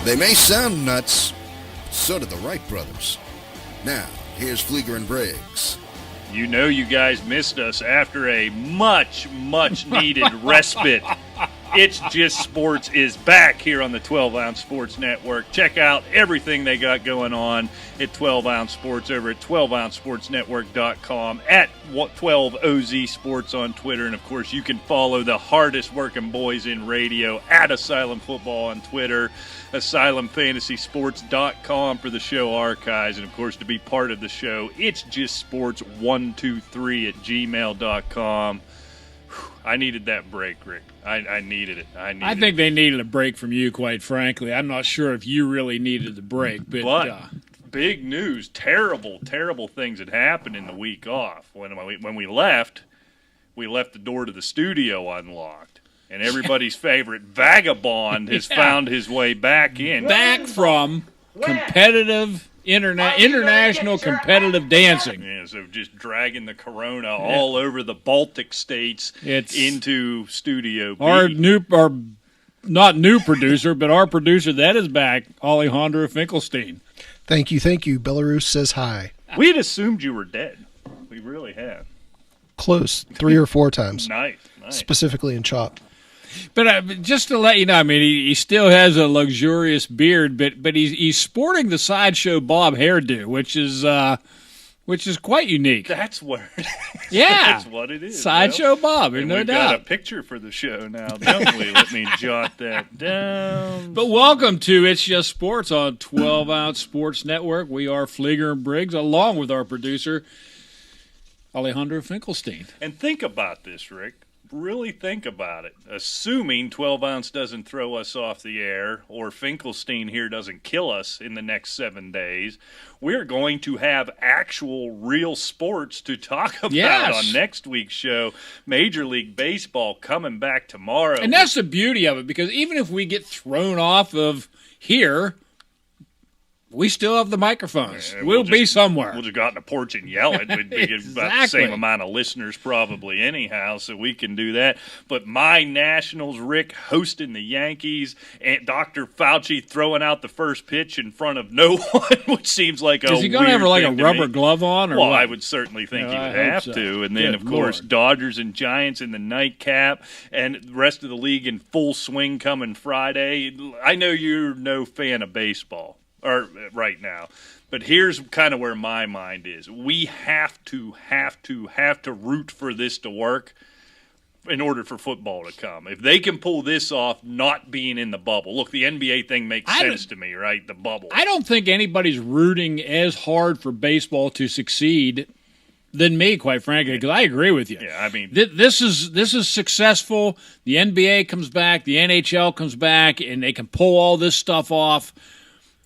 They may sound nuts, but so do the Wright brothers. Now, here's Flieger and Briggs. You know you guys missed us after a much needed respite. It's Just Sports is back here on the 12 Ounce Sports Network. Check out everything they got going on at 12 Ounce Sports over at 12OunceSportsNetwork.com, at 12OZ Sports on Twitter. And, of course, you can follow the hardest working boys in radio at Asylum Football on Twitter, AsylumFantasySports.com for the show archives. And, of course, to be part of the show, it's Just Sports123 at gmail.com. I needed that break, Rick. I needed it. I think they needed a break from you, quite frankly. I'm not sure if you really needed the break. But big news, terrible things had happened in the week off. When we left the door to the studio unlocked, and everybody's favorite vagabond has found his way back in. Back from competitive international competitive dancing. Yeah, so just dragging the Corona all over the Baltic states into Studio B. Our not new producer, but our producer that is back, Alejandro Finkelstein. Thank you. Belarus says hi. We had assumed you were dead. We really have. Close. 3 or 4 times. Nice. Specifically in CHOP. But just to let you know, I mean, he still has a luxurious beard, but he's sporting the Sideshow Bob hairdo, which is quite unique. That's what. Yeah, that's what it is. Sideshow Bob, and no we've doubt. Got a picture for the show now, don't we? Let me jot that down. But welcome to It's Just Sports on 12 Ounce Sports Network. We are Flieger and Briggs, along with our producer Alejandro Finkelstein. And think about this, Rick. Really think about it. Assuming 12 Ounce doesn't throw us off the air or Finkelstein here doesn't kill us in the next 7 days, we're going to have actual real sports to talk about on next week's show. Major League Baseball coming back tomorrow. And that's the beauty of it, because even if we get thrown off of here, we still have the microphones. We'll be somewhere. We'll just go out on the porch and yell it. We'd be about the same amount of listeners probably anyhow, so we can do that. But my Nationals, Rick, hosting the Yankees, and Dr. Fauci throwing out the first pitch in front of no one, which seems like Is he going to have like a rubber glove on? Or well, what? I would certainly think he would have to. And then, of course, Dodgers and Giants in the nightcap, and the rest of the league in full swing coming Friday. I know you're no fan of baseball. Or right now. But here's kind of where my mind is. We have to root for this to work in order for football to come. If they can pull this off, not being in the bubble. Look, the NBA thing makes sense to me, right? The bubble. I don't think anybody's rooting as hard for baseball to succeed than me, quite frankly, because I agree with you. Yeah, I mean, this is successful. The NBA comes back, the NHL comes back, and they can pull all this stuff off.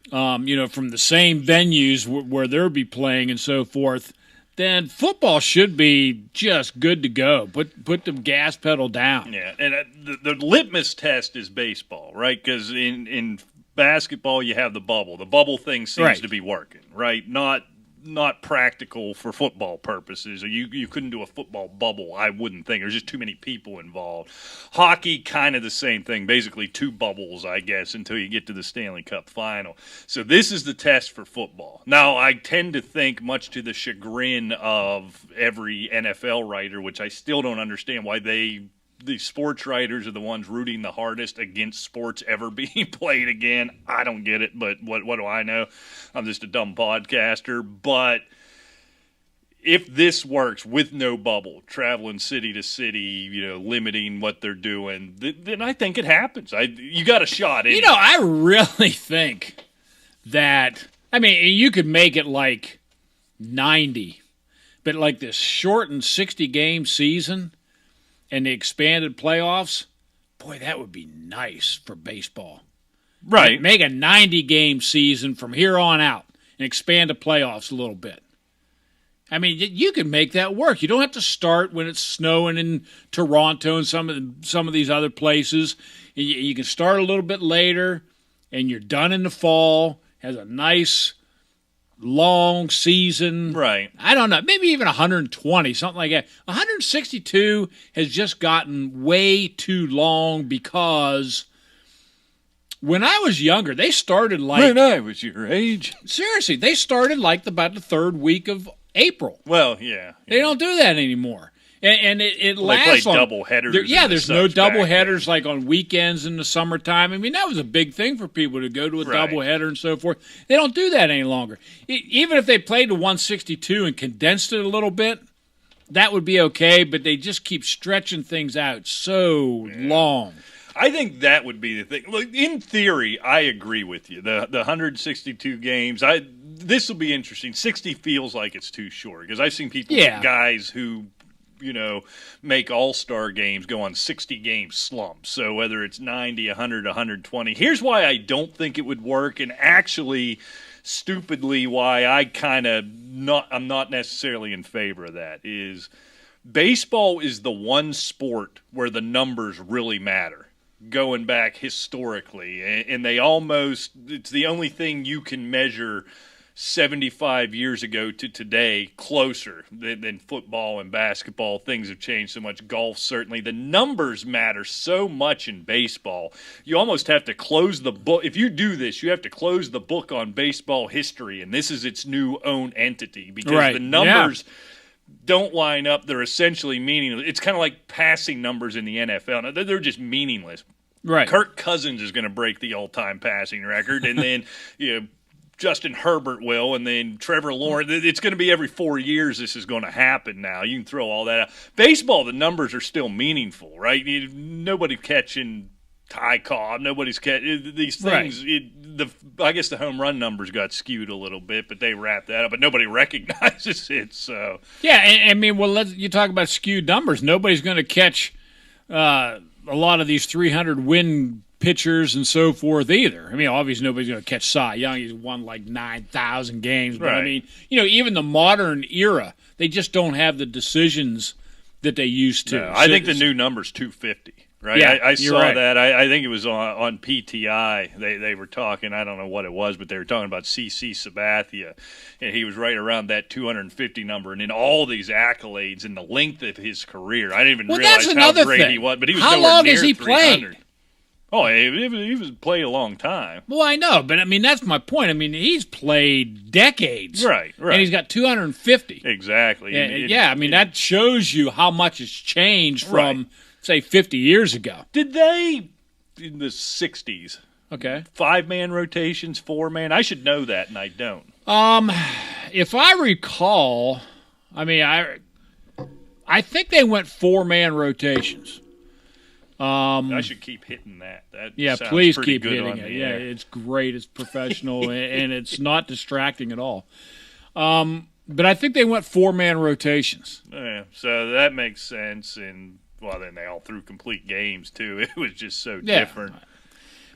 From the same venues where they'll be playing and so forth, then football should be just good to go. Put the gas pedal down. Yeah, and the litmus test is baseball, right? Because in basketball you have the bubble. The bubble thing seems to be working, right? Not practical for football purposes. You couldn't do a football bubble, I wouldn't think. There's just too many people involved. Hockey, kind of the same thing. Basically 2 bubbles, I guess, until you get to the Stanley Cup final. So this is the test for football. Now, I tend to think, much to the chagrin of every NFL writer, which I still don't understand why the sports writers are the ones rooting the hardest against sports ever being played again. I don't get it, but what do I know? I'm just a dumb podcaster. But if this works with no bubble, traveling city to city, limiting what they're doing, then I think it happens. You got a shot. Anyway. I really think that, you could make it like 90, but like this shortened 60-game season and the expanded playoffs, boy, that would be nice for baseball. Right. Make a 90-game season from here on out and expand the playoffs a little bit. You can make that work. You don't have to start when it's snowing in Toronto and some of these other places. You can start a little bit later, and you're done in the fall. Has a nice long season. Right. I don't know. Maybe even 120, something like that. 162 has just gotten way too long because When I was younger, they started like When I was your age. seriously. They started like about the third week of April. Well, yeah. They don't do that anymore. And it Well, they lasts play on double headers Yeah, and there's such no back double then. headers like on weekends in the summertime. I mean, that was a big thing for people to go to a Right. double header and so forth. They don't do that any longer. Even if they played the 162 and condensed it a little bit, that would be okay. But they just keep stretching things out so long. I think that would be the thing. Look, in theory, I agree with you. The 162 games, this will be interesting. 60 feels like it's too short because I've seen people, guys who, make all-star games go on 60-game slumps. So whether it's 90, 100, 120. Here's why I don't think it would work, and actually, stupidly, why I'm not necessarily in favor of that is baseball is the one sport where the numbers really matter. Going back historically, and it's the only thing you can measure 75 years ago to today closer than football and basketball. Things have changed so much. Golf, certainly. The numbers matter so much in baseball. You almost have to close the book. If you do this, you have to close the book on baseball history, and this is its new own entity because the numbers don't line up. They're essentially meaningless. It's kind of like passing numbers in the NFL. Now, they're just meaningless. Right. Kirk Cousins is going to break the all-time passing record, and then Justin Herbert will, and then Trevor Lawrence. It's going to be every 4 years this is going to happen now. You can throw all that out. Baseball, the numbers are still meaningful, right? Nobody's catching Ty Cobb. Nobody's catching these things. Right. I guess the home run numbers got skewed a little bit, but they wrapped that up. But nobody recognizes it. So I mean, you talk about skewed numbers. Nobody's going to catch a lot of these 300-win pitchers and so forth either. I mean, obviously nobody's going to catch Cy Young. He's won like 9,000 games. But, I mean, even the modern era, they just don't have the decisions that they used to. No, I think the new number's 250. Right, yeah, I saw that. I think it was on PTI. They were talking. I don't know what it was, but they were talking about CC Sabathia, and he was right around that 250 number, and in all these accolades and the length of his career. I didn't even realize how great he was. But he was how long has he played? Oh, he was played a long time. Well, I know, but I mean that's my point. I mean he's played decades, right, and he's got 250 exactly. I mean that shows you how much has changed from. Say 50 years ago. Did they in the 60s? Okay. 5-man rotations, 4-man. I should know that, and I don't. If I recall, I mean, I think they went 4-man rotations. I should keep hitting that. Sounds please pretty keep good hitting on it. the Yeah, air. it's great. It's professional, and it's not distracting at all. But I think they went 4-man rotations. Yeah, so that makes sense, and. Well, then they all threw complete games too. It was just so different.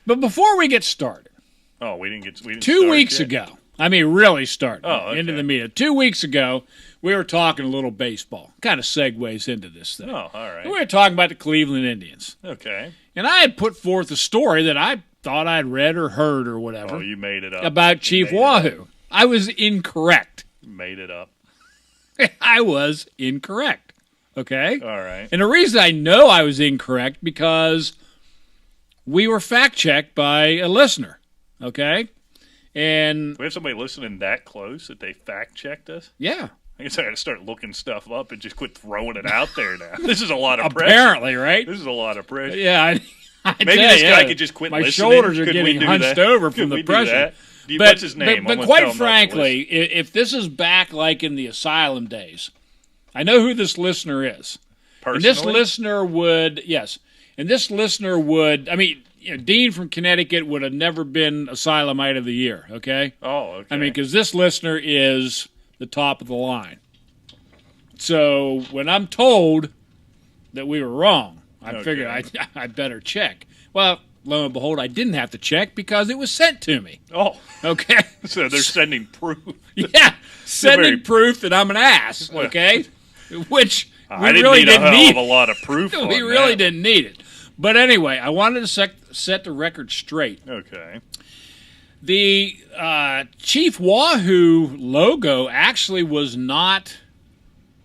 But before we get started, we didn't 2 weeks ago. I mean, really started into the okay. media. 2 weeks ago, we were talking a little baseball. Kind of segues into this thing. Oh, all right. We were talking about the Cleveland Indians. Okay. And I had put forth a story that I thought I'd read or heard or whatever. Oh, you made it up. About Chief Wahoo. I was incorrect. Made it up. I was incorrect. Okay? All right. And the reason I know I was incorrect because we were fact-checked by a listener. Okay? And Do we have somebody listening that close that they fact-checked us? yeah. I guess I got to start looking stuff up and just quit throwing it out there now. This is a lot of pressure. Apparently, right? This is a lot of pressure. Yeah. Maybe this guy could just quit My listening. shoulders are Could we getting do hunched that? over Could from we the do pressure. that? What's his name? But quite frankly, if this is back like in the asylum days, I know who this listener is. Personally? And this listener would, I mean, Dean from Connecticut would have never been Asylumite of the Year, okay? Oh, okay. I mean, because this listener is the top of the line. So when I'm told that we were wrong, I figured I better check. Well, lo and behold, I didn't have to check because it was sent to me. Oh. Okay? So they're sending proof. Yeah, sending proof that I'm an ass, okay? Which we really didn't need. A lot of proof. We really didn't need it. But anyway, I wanted to set the record straight. Okay. The Chief Wahoo logo actually was not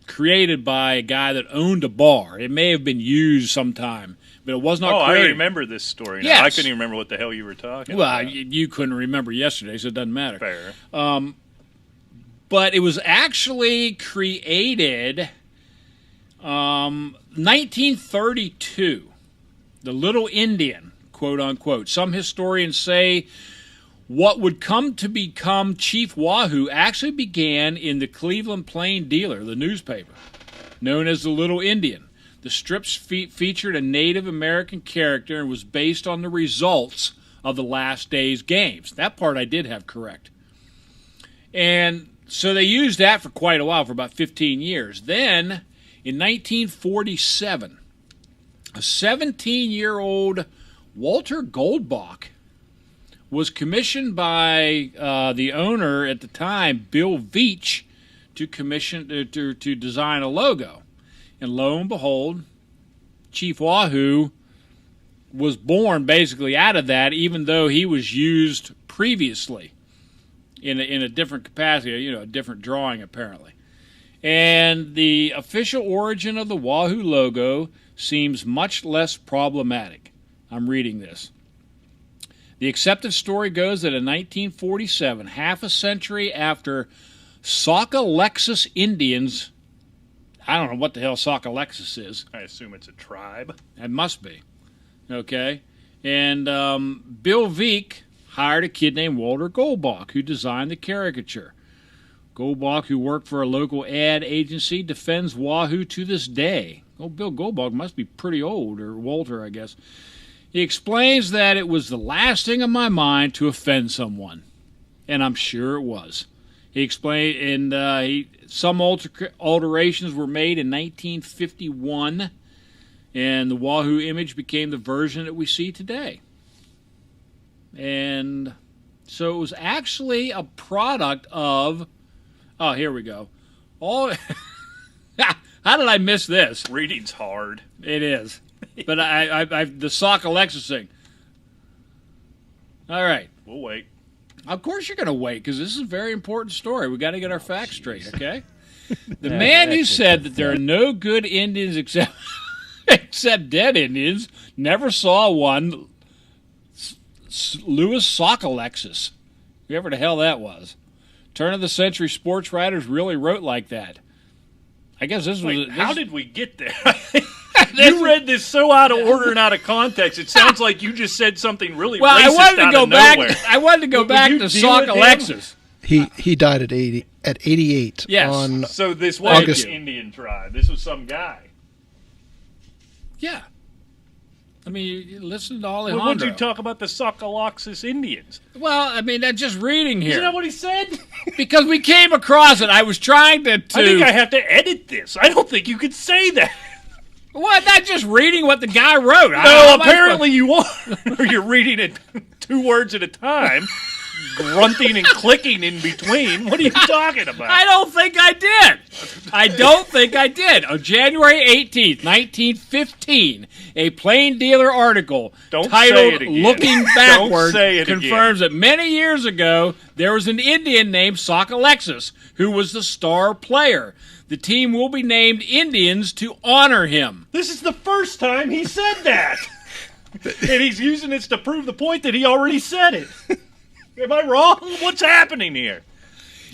created by a guy that owned a bar. It may have been used sometime, but it was not Oh, I created. remember this story now. Yes. I couldn't even remember what the hell you were talking Well, about. you couldn't remember yesterday, so it doesn't matter. Fair. But it was actually created 1932. The Little Indian, quote unquote. Some historians say what would come to become Chief Wahoo actually began in the Cleveland Plain Dealer, the newspaper, known as the Little Indian. The strips featured a Native American character and was based on the results of the last day's games. That part I did have correct. And so they used that for quite a while, for about 15 years. Then, in 1947, a 17-year-old Walter Goldbach was commissioned by the owner at the time, Bill Veach, to design a logo. And lo and behold, Chief Wahoo was born basically out of that, even though he was used previously in a different capacity, a different drawing apparently. And the official origin of the Wahoo logo seems much less problematic. I'm reading this. The accepted story goes that in 1947, half a century after Saucalexis Indians, I don't know what the hell Saucalexis is. I assume it's a tribe. It must be. Okay. And Bill Veach hired a kid named Walter Goldbach, who designed the caricature. Goldbach, who worked for a local ad agency, defends Wahoo to this day. Oh, Bill Goldbach must be pretty old, or Walter, I guess. He explains that it was the last thing on my mind to offend someone, and I'm sure it was. He explained, and some alterations were made in 1951, and the Wahoo image became the version that we see today. And so it was actually a product of, oh, here we go. How did I miss this? Reading's hard. It is. But I the Saucalexis thing. All right. We'll wait. Of course you're going to wait, because this is a very important story. We got to get our facts straight, okay? The man who said that there are no good Indians except dead Indians never saw one. Louis Saucalexis, whoever the hell that was. Turn of the century sports writers really wrote like that. I guess this was. How did we get there? You read this so out of order and out of context. It sounds like you just said something really well, racist I wanted to out go of back. nowhere. I wanted to go back you to deal with him? Saucalexis. He died at 88. Yes. On So this was August. an Indian tribe. This was some guy. Yeah. I mean, you listen to Alejandro. Well, what'd you talk about the Saucalexis Indians? Well, I mean, that's just reading here. Isn't that what he said? Because we came across it. I was trying to. I think I have to edit this. I don't think you could say that. What? Not just reading what the guy wrote. No, apparently you are. Or you're reading it 2 words at a time, grunting and clicking in between. What are you talking about? I don't think I did. I don't think I did. On January 18th, 1915, a Plain Dealer article Don't say titled it again. Looking Backward say it confirms that many years ago there was an Indian named Saucalexis who was the star player. The team will be named Indians to honor him. This is the first time he said that. And he's using this to prove the point that he already said it. Am I wrong? What's happening here?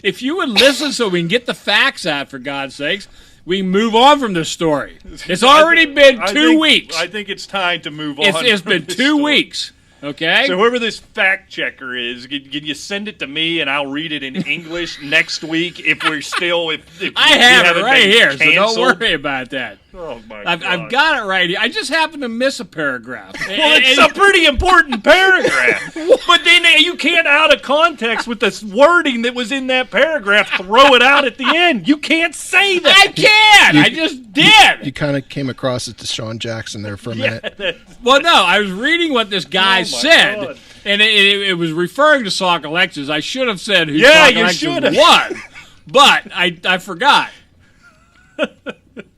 If you would listen so we can get the facts out, for God's sakes, we can move on from this story. It's already been 2 weeks. I think it's time to move on. It's from been this 2 story. weeks. Okay? So whoever this fact checker is, can you send it to me and I'll read it in English next week if we're still if I we have it haven't right been here, so don't canceled? worry about that. Oh my I've God. got it right here. I just happened to miss a paragraph. Well, it's a pretty important paragraph. But then you can't, out of context with the wording that was in that paragraph, throw it out at the end. You can't say that. I can! I just did! You kind of came across it to Sean Jackson there for a minute. Well, no, I was reading what this guy Oh, my said, God. and it was referring to Saucalexis. I should have said who Yeah, you Saucalexis should have. was, but I forgot.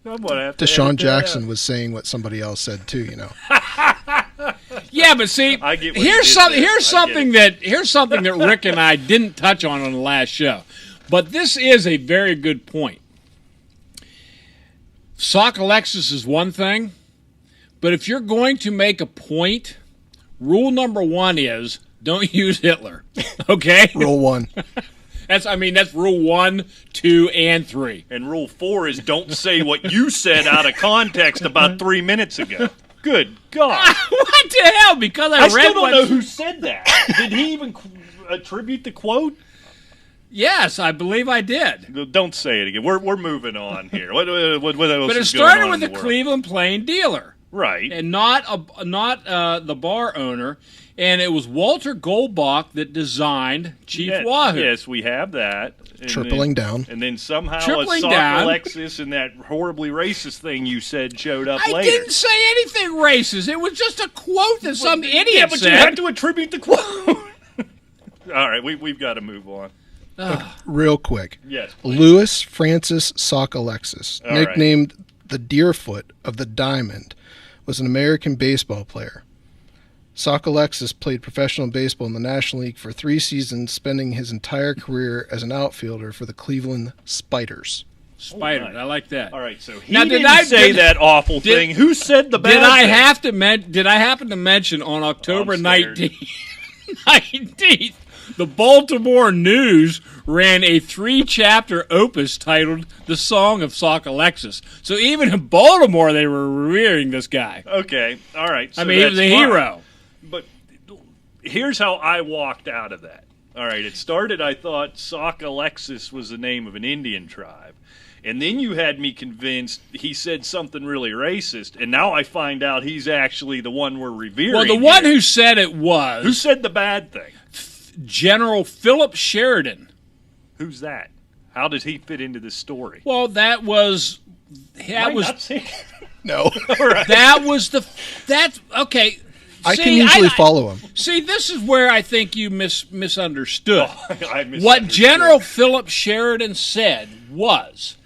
I'm gonna have To to Sean edit that Jackson out. was saying what somebody else said too. Yeah, but see, I get what here's you did something. there. Here's I something get that Rick and I didn't touch on the last show, but this is a very good point. Saucalexis is one thing, But if you're going to make a point, rule number 1 is don't use Hitler. Okay? Rule 1. That's rule 1, 2, and 3. And rule 4 is don't say what you said out of context about 3 minutes ago. Good God. What the hell? Because I read still don't what... know who said that. Did he even attribute the quote? Yes, I believe I did. Don't say it again. We're moving on here. What else But it is started going on with in the world? Cleveland Plain dealer. Right. And not the bar owner. And it was Walter Goldbach that designed Chief Wahoo. Yes, we have that. And Tripling down. And then somehow Tripling a Sock down. Alexis and that horribly racist thing you said showed up I later. didn't say anything racist. It was just a quote that some idiot Yeah, but said. you had to attribute the quote. All right, we've got to move on. Real quick. Yes, please. Louis Francis Sock Alexis, All right. nicknamed the Deerfoot of the Diamond, was an American baseball player. Sock Alexis played professional baseball in the National League for 3 seasons, spending his entire career as an outfielder for the Cleveland Spiders. Spiders, right. I like that. All right, so he Now, didn't say that awful thing. Who said the bad thing? Did I happen to mention on October I'm scared. 19th, the Baltimore News ran a 3-chapter opus titled "The Song of Sock Alexis"? So even in Baltimore, they were revering this guy. Okay, all right. So He was a hero. But here's how I walked out of that. All right, it started, I thought Sock Alexis was the name of an Indian tribe. And then you had me convinced he said something really racist, and now I find out he's actually the one we're revering. Well, the one here. who said it was Who said the bad thing? General Philip Sheridan. Who's that? How did he fit into this story? Well, that was No. that's okay. I can usually follow him. See, this is where I think you misunderstood. I misunderstood. What General Philip Sheridan said was,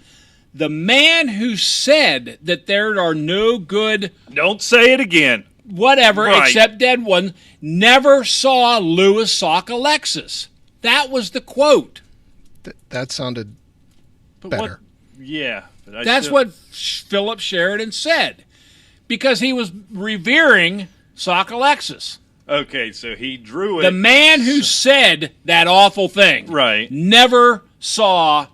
the man who said that there are no good Don't say it again. whatever Right. except dead ones never saw Louis Sock Alexis. That was the quote. That sounded But better. Yeah. But That's what Philip Sheridan said, because he was revering Sock Alexis. Okay, so he drew it. The man who said that awful thing Right. never saw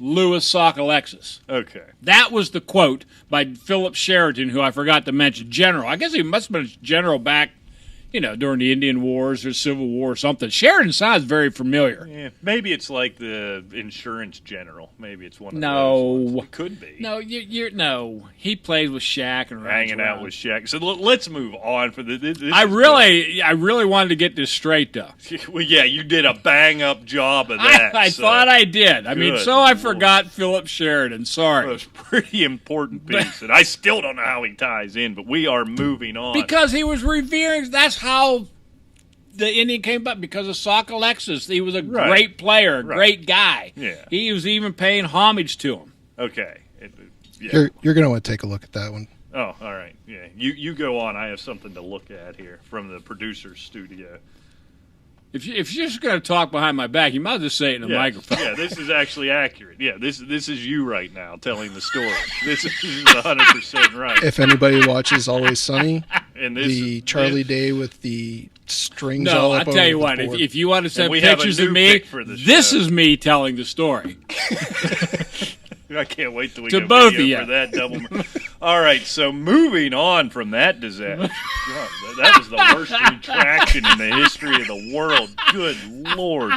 Louis Sock Alexis. Okay. That was the quote by Philip Sheridan, who I forgot to mention. General. I guess he must have been a general back, during the Indian Wars or Civil War or something. Sheridan sounds very familiar. Yeah, maybe it's like the insurance general. Maybe it's one of No. those ones. It could be. No, no. He played with Shaq and Hanging out with Shaq. So let's move on for the. This I really wanted to get this straight though. Well, yeah, you did a bang up job of that. I so thought I did. I Good I Lord. forgot Philip Sheridan. It Sorry. was a pretty important piece, and I still don't know how he ties in. But we are moving on Because he was revering. That's how the Indian came about, because of Sock Alexis. He was a Right. great player, Right. great guy. Yeah. He was even paying homage to him. Okay. Yeah. You're going to want to take a look at that one. Oh, all right. Yeah, you go on. I have something to look at here from the producer's studio. If you're just going to talk behind my back, you might as well just say it in the microphone. Yeah, this is actually accurate. Yeah, this is you right now telling the story. This is 100% right. If anybody watches Always Sunny, And this the Charlie Day with the strings No, all I'll up tell you over what. the board. If you want to send we have a pictures new of me, pic for the this show. is me telling the story. I can't wait till we To go both video of for you. that double. All right, so moving on from that disaster. God, that was the worst retraction in the history of the world. Good Lord.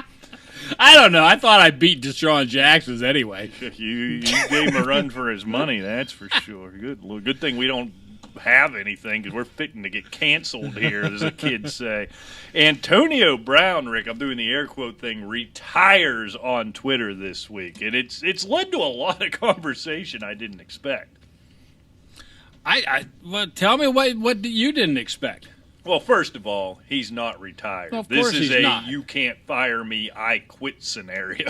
I don't know. I thought I beat Deshaun Jackson's anyway. You gave him a run for his money, that's for sure. Good Lord. Good thing we don't have anything, because we're fitting to get canceled here, as the kids say. Antonio Brown, Rick, I'm doing the air quote thing, retires on Twitter this week, and it's led to a lot of conversation I didn't expect. Well, tell me what you didn't expect. Well, first of all, he's not retired. Well, of this course is he's a not. you can't fire me, I quit scenario.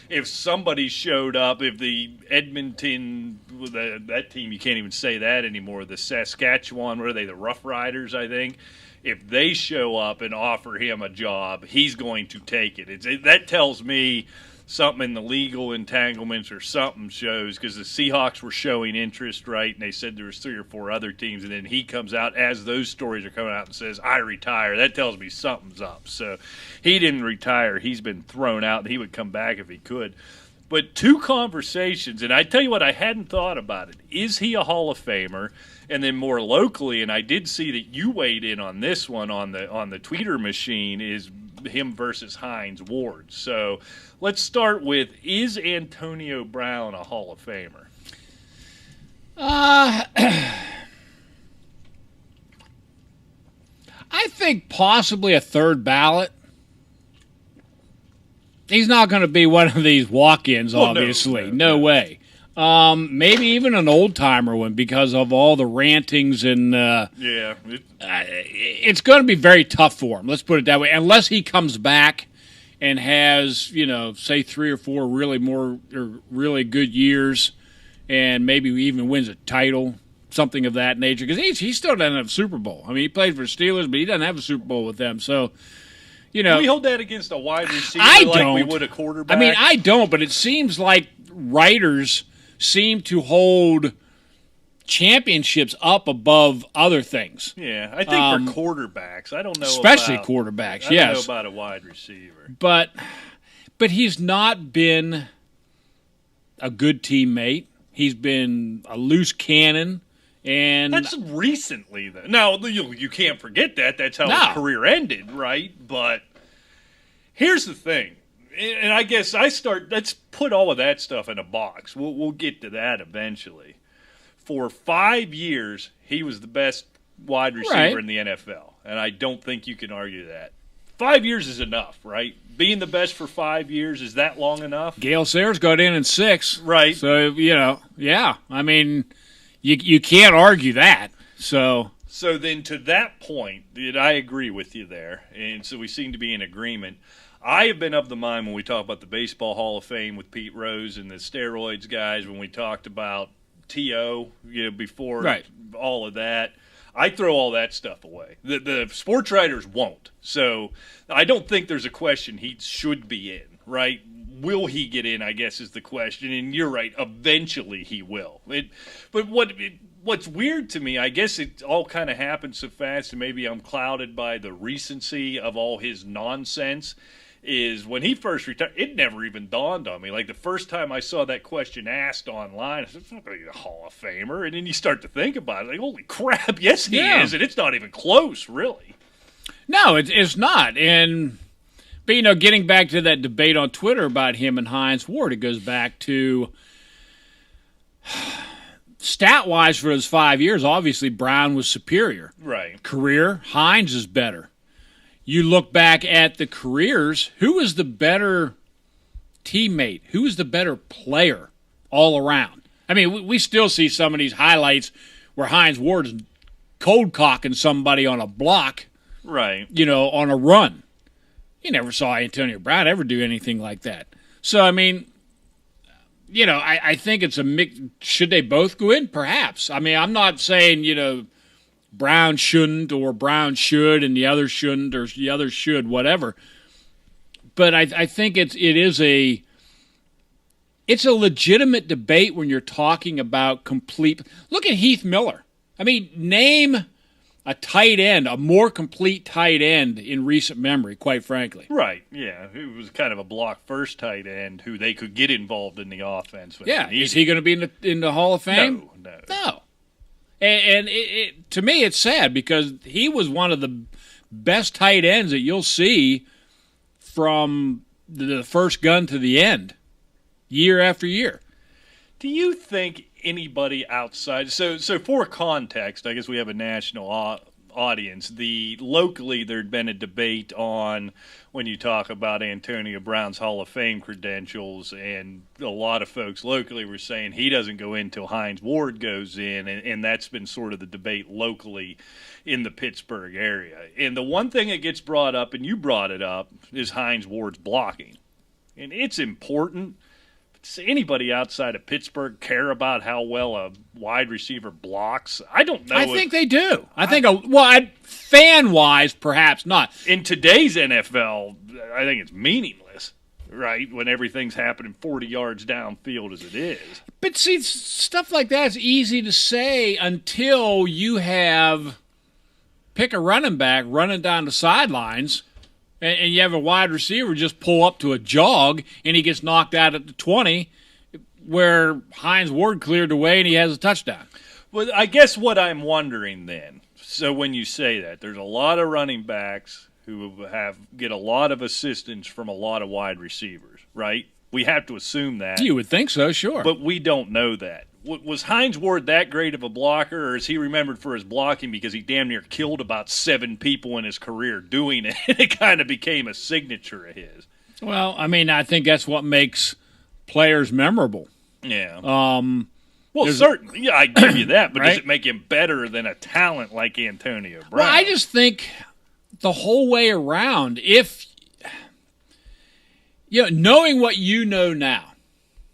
If somebody showed up, if the Edmonton, that team, you can't even say that anymore, the Saskatchewan, what are they, the Rough Riders, I think, if they show up and offer him a job, he's going to take it. That tells me something in the legal entanglements or something shows, because the Seahawks were showing interest, right? And they said there was 3 or 4 other teams, and then he comes out as those stories are coming out and says, I retire. That tells me something's up. So he didn't retire. He's been thrown out, and he would come back if he could. But 2 conversations, and I tell you what, I hadn't thought about it. Is he a Hall of Famer? And then more locally, and I did see that you weighed in on this one on the Twitter machine, is him versus Hines Ward. So let's start with, is Antonio Brown a Hall of Famer? I think possibly a third ballot. He's not going to be one of these walk-ins, obviously. No way. Maybe even an old-timer one because of all the rantings and it's going to be very tough for him. Let's put it that way. Unless he comes back and has, say 3 or 4 really good years, and maybe even wins a title, something of that nature. Because he still doesn't have a Super Bowl. I mean, he played for the Steelers, but he doesn't have a Super Bowl with them. So, do we hold that against a wide receiver we would a quarterback? I mean, I don't, but it seems like writers seem to hold championships up above other things. Yeah, I think for quarterbacks, I don't know especially quarterbacks, I don't know about a wide receiver. But he's not been a good teammate. He's been a loose cannon. And that's recently, though. Now, you can't forget that. That's how his career ended, right? But here's the thing. And I guess let's put all of that stuff in a box. We'll get to that eventually. For 5 years, he was the best wide receiver in the NFL. And I don't think you can argue that. 5 years is enough, right? Being the best for 5 years, is that long enough? Gale Sayers got in 6. Right. So, yeah. I mean, you can't argue that. So then to that point, I agree with you there. And so we seem to be in agreement. I have been of the mind when we talk about the Baseball Hall of Fame with Pete Rose and the steroids guys, when we talked about T.O., before all of that, I throw all that stuff away. The sports writers won't. So I don't think there's a question he should be in, right? Will he get in, I guess, is the question. And you're right, eventually he will. But what's weird to me, I guess it all kind of happened so fast, and maybe I'm clouded by the recency of all his nonsense, is when he first retired, it never even dawned on me. Like the first time I saw that question asked online, I said, it's not going to be a Hall of Famer. And then you start to think about it, like, holy crap, yes he is, and it's not even close, really. No, it's not. But, getting back to that debate on Twitter about him and Hines Ward, it goes back to stat-wise for those 5 years, obviously Brown was superior. Right. Career, Hines is better. You look back at the careers, who was the better teammate? Who was the better player all around? I mean, we still see some of these highlights where Hines Ward's cold cocking somebody on a block, right? On a run. You never saw Antonio Brown ever do anything like that. So, I mean, I think it's a mix. Should they both go in? Perhaps. I mean, I'm not saying, Brown shouldn't or Brown should and the other shouldn't or the other should, whatever. But I think it's a legitimate debate when you're talking about complete. Look at Heath Miller. I mean, name a tight end, a more complete tight end in recent memory, quite frankly. Right, yeah. It was kind of a block-first tight end who they could get involved in the offense. Yeah, is he going to be in the Hall of Fame? No. And to me, it's sad because he was one of the best tight ends that you'll see from the first gun to the end, year after year. Do you think anybody outside? So for context, I guess we have a national audience. Locally, there'd been a debate on when you talk about Antonio Brown's Hall of Fame credentials, and a lot of folks locally were saying he doesn't go in until Hines Ward goes in, and that's been sort of the debate locally in the Pittsburgh area. And the one thing that gets brought up, and you brought it up, is Hines Ward's blocking. And it's important. Does anybody outside of Pittsburgh care about how well a wide receiver blocks? I don't know. I think they do. I think, fan-wise, perhaps not. In today's NFL, I think it's meaningless. right? When everything's happening 40 yards downfield as it is. But see, stuff like that is easy to say until you have pick a running back running down the sidelines, and you have a wide receiver just pull up to a jog, and he gets knocked out at the 20, where Hines Ward cleared away and he has a touchdown. Well, I guess what I'm wondering then, so when you say that, there's a lot of running backs who get a lot of assistance from a lot of wide receivers, right? We have to assume that. You would think so, sure. But we don't know that. Was Hines Ward that great of a blocker, or is he remembered for his blocking because he damn near killed about 7 people in his career doing it? It kind of became a signature of his. Well, I mean, I think that's what makes players memorable. Yeah. Well, certainly, yeah, I give you that, but does it make him better than a talent like Antonio Brown? Well, I just think the whole way around, if knowing what you know now,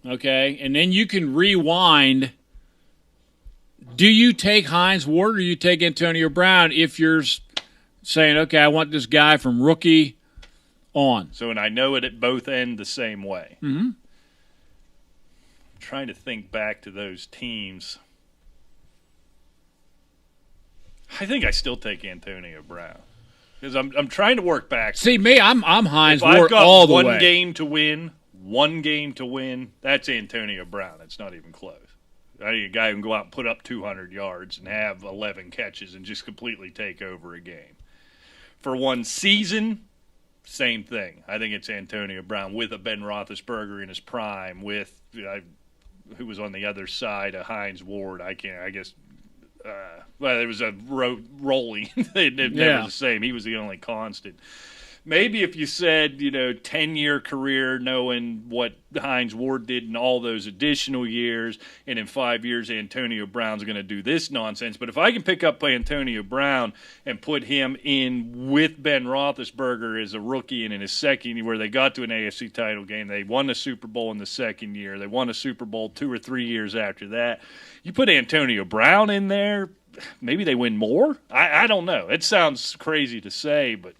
okay, and then you can rewind. Do you take Hines Ward or you take Antonio Brown if you're saying, okay, I want this guy from rookie on? So, and I know it at both end the same way. Mm-hmm. Trying to think back to those teams. I think I still take Antonio Brown because I'm trying to work back. See me, I'm Hines if Ward I've got all the way. One game to win. That's Antonio Brown. It's not even close. I need a guy who can go out and put up 200 yards and have 11 catches and just completely take over a game. For one season, same thing. I think it's Antonio Brown with a Ben Roethlisberger in his prime with. Who was on the other side of Hines Ward? Well, there was a rolling. They're never the same. He was the only constant. Maybe if you said, 10-year career, knowing what Hines Ward did in all those additional years, and in 5 years Antonio Brown's going to do this nonsense. But if I can pick up Antonio Brown and put him in with Ben Roethlisberger as a rookie and in his second year, where they got to an AFC title game, they won the Super Bowl in the second year, they won a Super Bowl 2 or 3 years after that. You put Antonio Brown in there, maybe they win more? I don't know. It sounds crazy to say, but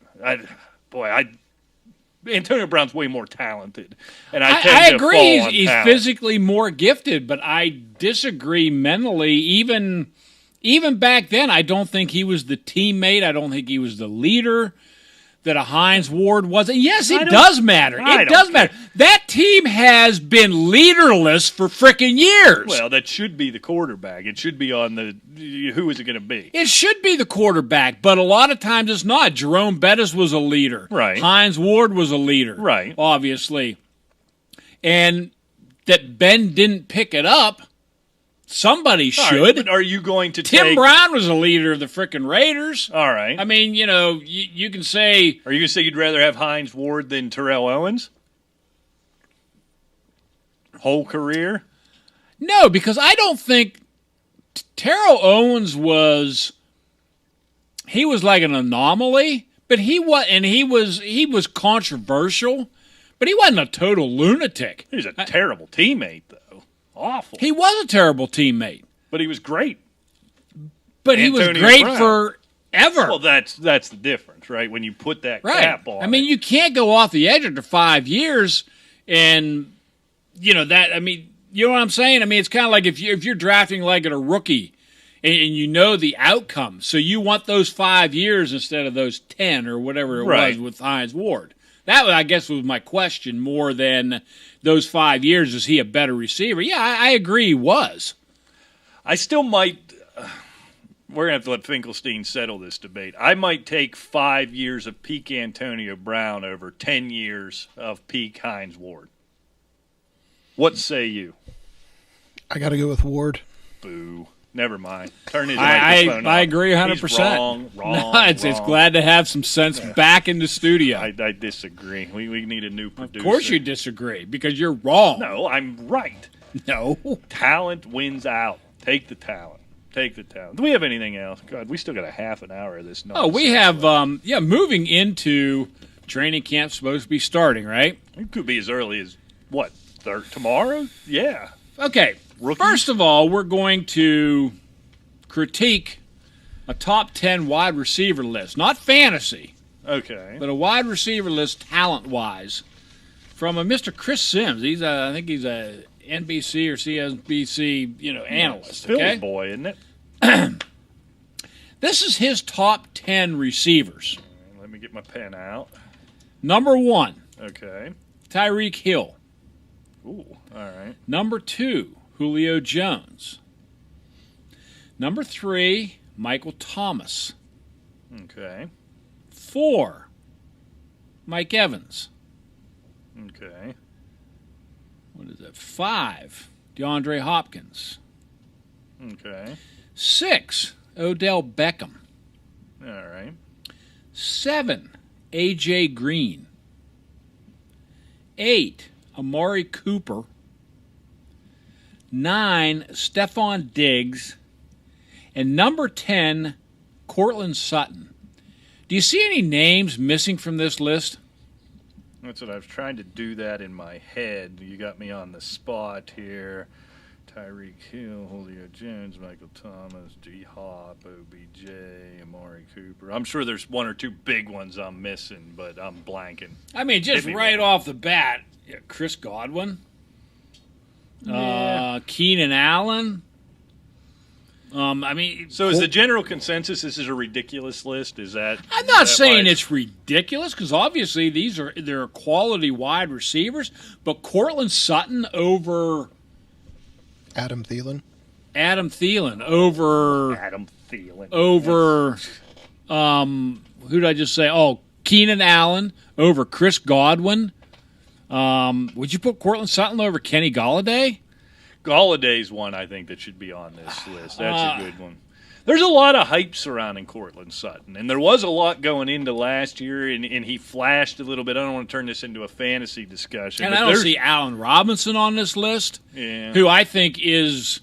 Antonio Brown's way more talented, and I agree. To he's physically more gifted, but I disagree mentally. Even back then, I don't think he was the teammate. I don't think he was the leader that a Hines Ward was. And yes, it does matter. It does matter. That team has been leaderless for frickin' years. Well, that should be the quarterback. It should be on who is it going to be? It should be the quarterback, but a lot of times it's not. Jerome Bettis was a leader. Right. Hines Ward was a leader. Right. Obviously. And that Ben didn't pick it up, somebody should. Right, are you going to Tim Brown was a leader of the frickin' Raiders. All right. I mean, you can say... Are you going to say you'd rather have Hines Ward than Terrell Owens? Whole career? No, because I don't think Terrell Owens was... He was like an anomaly, but he was controversial, but he wasn't a total lunatic. He was a terrible teammate, though. Awful. He was a terrible teammate. But he was great. But he was great forever. Well, that's the difference, right? When you put that cap on. I mean, you can't go off the edge after 5 years and, you know what I'm saying? I mean, it's kind of like if you're drafting like a rookie and you know the outcome. So you want those 5 years instead of those 10 or whatever it was with Hines Ward. That, I guess, was my question more than those 5 years. Is he a better receiver? Yeah, I agree he was. I still might we're going to have to let Finkelstein settle this debate. I might take 5 years of peak Antonio Brown over 10 years of peak Hines Ward. What say you? I got to go with Ward. Boo. Never mind. Turn his microphone off. I agree 100%. He's wrong. It's glad to have some sense back in the studio. I disagree. We need a new producer. Of course you disagree, because you're wrong. No, I'm right. No. Talent wins out. Take the talent. Do we have anything else? God, we still got a half an hour of this nonsense. Oh, we have, moving into training camp supposed to be starting, right? It could be as early as, tomorrow? Yeah. Okay. Rookies? First of all, we're going to critique a top 10 wide receiver list. Not fantasy. Okay. But a wide receiver list talent-wise from a Mr. Chris Sims. I think he's a NBC or CNBC, analyst. Philly Okay, boy, isn't it? this is his top 10 receivers. Let me get my pen out. Number 1, Okay. Tyreek Hill. Ooh, all right. Number 2, Julio Jones. Number 3, Michael Thomas. Okay. 4, Mike Evans. Okay. What is it? 5, DeAndre Hopkins. Okay. 6, Odell Beckham. All right. 7, A.J. Green. 8, Amari Cooper. 9, Stephon Diggs. And number 10, Cortland Sutton. Do you see any names missing from this list? That's what I was trying to do that in my head. You got me on the spot here. Tyreek Hill, Julio Jones, Michael Thomas, D-Hop, OBJ, Amari Cooper. I'm sure there's one or two big ones I'm missing, but I'm blanking. I mean, just right off the bat, Chris Godwin, Keenan Allen. So is the general consensus this is a ridiculous list? Is that? I'm not saying why it's ridiculous because obviously they're quality wide receivers, but Cortland Sutton over Adam Thielen. Adam Thielen over Adam Thielen over who did I just say? Oh, Keenan Allen over Chris Godwin. Would you put Cortland Sutton over Kenny Golladay? Galladay's one I think that should be on this list. That's a good one. There's a lot of hype surrounding Cortland Sutton, and there was a lot going into last year, and he flashed a little bit. I don't want to turn this into a fantasy discussion. And but I don't there's- see Allen Robinson on this list, Yeah. who I think is,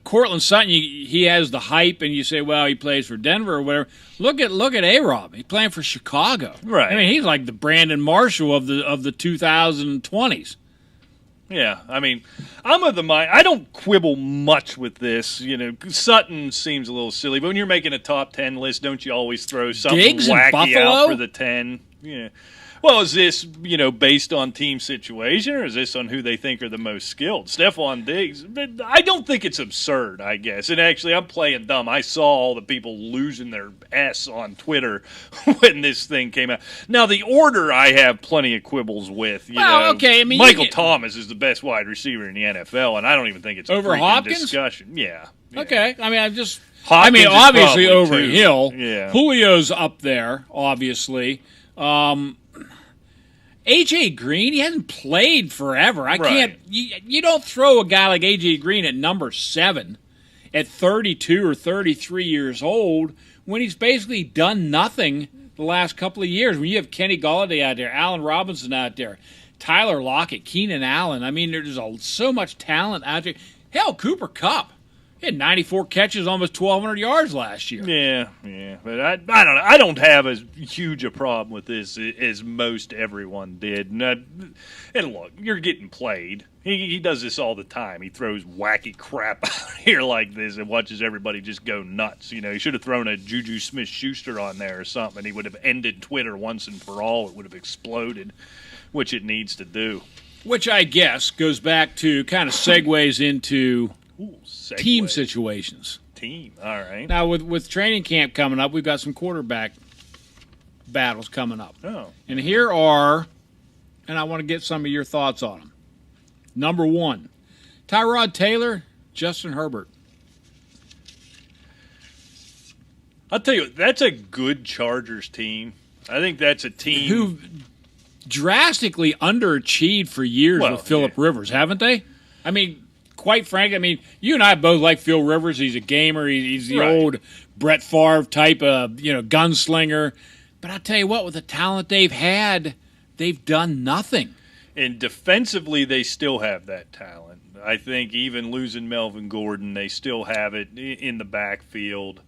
Cortland Sutton, he has the hype, and you say, well, he plays for Denver or whatever. Look at A-Rob. He's playing for Chicago. Right. I mean, he's like the Brandon Marshall of the 2020s. Yeah, I mean, I'm of the mind. I don't quibble much with this. Sutton seems a little silly, but when you're making a top 10 list, don't you always throw something Diggs in wacky Buffalo? out for the 10? Yeah. Well, is this, based on team situation, or is this on who they think are the most skilled? Stephon Diggs, I don't think it's absurd, I guess. And actually, I'm playing dumb. I saw all the people losing their S on Twitter when this thing came out. Now, the order I have plenty of quibbles with. Okay. I mean, Michael Thomas is the best wide receiver in the NFL, and I don't even think it's Over a freaking Hopkins? discussion. Yeah. Okay. I mean, Hopkins obviously is over probably two. Hill. Yeah. Julio's up there, obviously. A.J. Green, he hasn't played forever. I can't. You don't throw a guy like A.J. Green at number 7 at 32 or 33 years old when he's basically done nothing the last couple of years. When you have Kenny Golladay out there, Allen Robinson out there, Tyler Lockett, Keenan Allen. I mean, there's so much talent out there. Hell, Cooper Kupp. He had 94 catches, almost 1,200 yards last year. Yeah, but I don't know. I don't have as huge a problem with this as most everyone did. And look, you're getting played. He does this all the time. He throws wacky crap out here like this and watches everybody just go nuts. He should have thrown a Juju Smith-Schuster on there or something. He would have ended Twitter once and for all. It would have exploded, which it needs to do. Which I guess goes back to kind of segues into team situations. Team, all right. Now, with training camp coming up, we've got some quarterback battles coming up. Oh. And here are, and I want to get some of your thoughts on them. Number 1, Tyrod Taylor, Justin Herbert. I'll tell you, that's a good Chargers team. I think that's a team Who drastically underachieved for years with Phillip Rivers, haven't they? I mean, quite frankly, you and I both like Phil Rivers. He's a gamer. He's the old Brett Favre type of, gunslinger. But I'll tell you what, with the talent they've had, they've done nothing. And defensively, they still have that talent. I think even losing Melvin Gordon, they still have it in the backfield.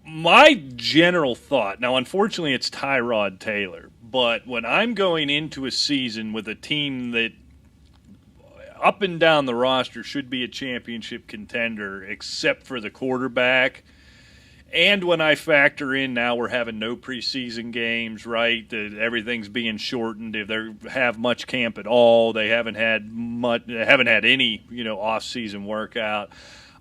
My general thought, now unfortunately it's Tyrod Taylor, but when I'm going into a season with a team that up and down the roster should be a championship contender except for the quarterback, And when I factor in now we're having no preseason games, right? Everything's being shortened. If they have much camp at all, they haven't had any, off-season workout.